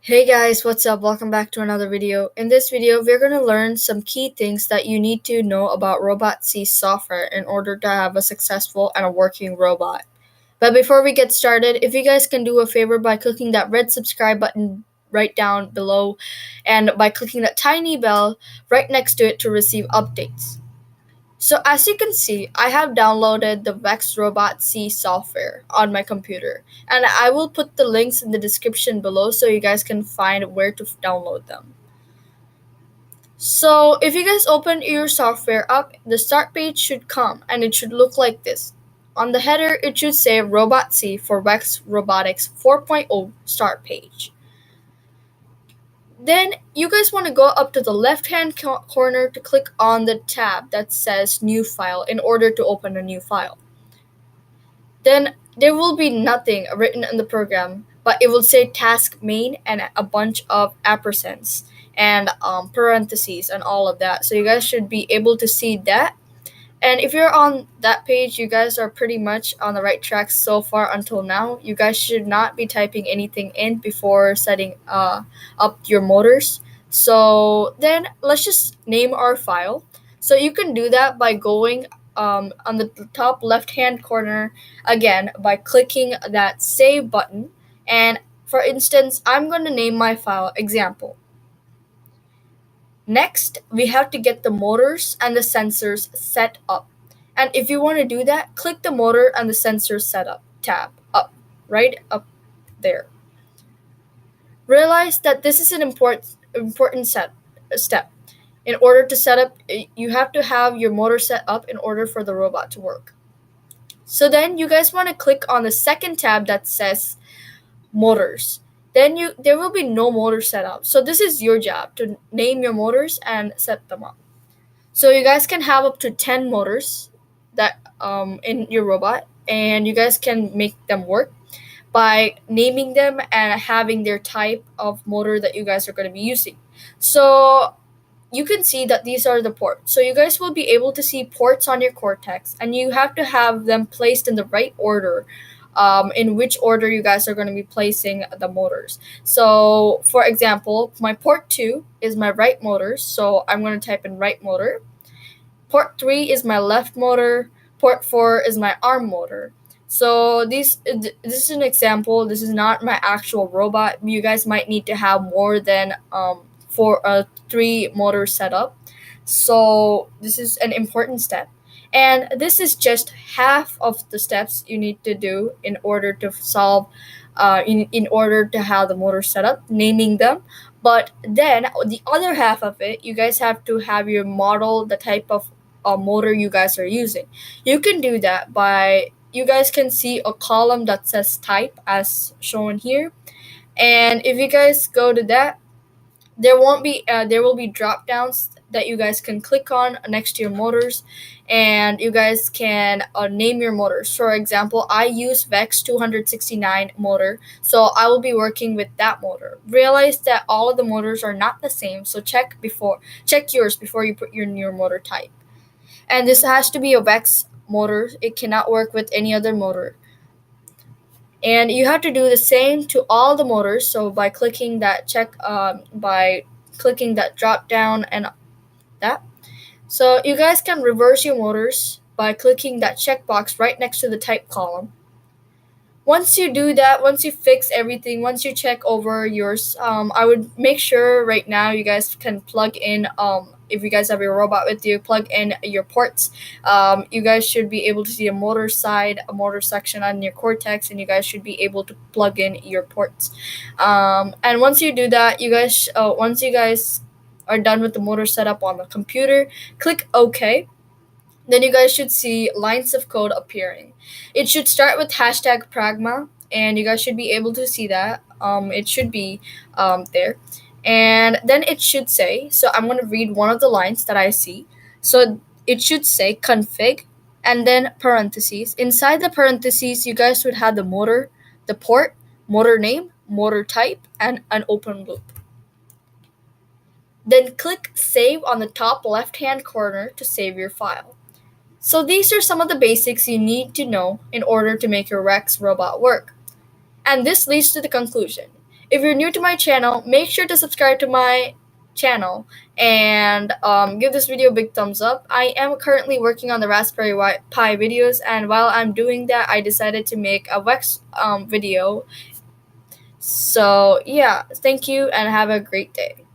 Hey guys, what's up? Welcome back to another video. In this video, we're going to learn some key things that you need to know about RobotC software in order to have a successful and a working robot. But before we get started, if you guys can do a favor by clicking that red subscribe button right down below and by clicking that tiny bell right next to it to receive updates. So as you can see, I have downloaded the Vex Robot C software on my computer, and I will put the links in the description below so you guys can find where to download them. So if you guys open your software up, the start page should come and it should look like this. On the header, it should say Robot C for Vex Robotics 4.0 start page. Then you guys want to go up to the left hand corner to click on the tab that says new file in order to open a new file. Then there will be nothing written in the program, but it will say task main and a bunch of ampersands and parentheses and all of that. So you guys should be able to see that. And if you're on that page, you guys are pretty much on the right track so far until now. You guys should not be typing anything in before setting up your motors. So then let's just name our file. So you can do that by going on the top left hand corner again by clicking that save button. And for instance, I'm going to name my file example. Next, we have to get the motors and the sensors set up. And if you want to do that, click the motor and the sensor setup tab up, right up there. Realize that this is an important step. In order to set up, you have to have your motor set up in order for the robot to work. So then you guys want to click on the second tab that says motors. Then there will be no motor setup. So this is your job to name your motors and set them up. So you guys can have up to 10 motors that in your robot, and you guys can make them work by naming them and having their type of motor that you guys are going to be using. So you can see that these are the ports. So you guys will be able to see ports on your Cortex, and you have to have them placed in the right order, in which order you guys are going to be placing the motors. So for example, my port 2 is my right motor, so I'm going to type in right motor. Port 3 is my left motor. Port 4 is my arm motor. So this is an example. This is not my actual robot. You guys might need to have more than for a 3 motor setup. So this is an important step. And this is just half of the steps you need to do in order to solve, in order to have the motor set up, naming them. But then the other half of it, you guys have to have your model, the type of motor you guys are using. You can do that by, you guys can see a column that says type as shown here. And if you guys go to that, there will be drop downs that you guys can click on next to your motors, and you guys can name your motors. For example, I use Vex 269 motor, so I will be working with that motor. Realize that all of the motors are not the same, so check yours before you put your new motor type. And this has to be a Vex motor. It cannot work with any other motor. And you have to do the same to all the motors. So by clicking that drop down and that. So you guys can reverse your motors by clicking that checkbox right next to the type column. Once you do that, once you fix everything, once you check over yours, I would make sure right now you guys can plug in, if you guys have your robot with you, plug in your ports. You guys should be able to see a motor side, a motor section on your Cortex, and you guys should be able to plug in your ports. And once you do that, once you guys are done with the motor setup on the computer, click OK. Then you guys should see lines of code appearing. It should start with hashtag pragma, and you guys should be able to see that. It should be there. And then it should say, so I'm going to read one of the lines that I see. So it should say config and then parentheses. Inside the parentheses, you guys would have the motor, the port, motor name, motor type, and an open loop. Then click save on the top left hand corner to save your file. So these are some of the basics you need to know in order to make your Rex robot work. And this leads to the conclusion. If you're new to my channel, make sure to subscribe to my channel and give this video a big thumbs up. I am currently working on the Raspberry Pi videos, and while I'm doing that, I decided to make a Wex video. So yeah, thank you and have a great day.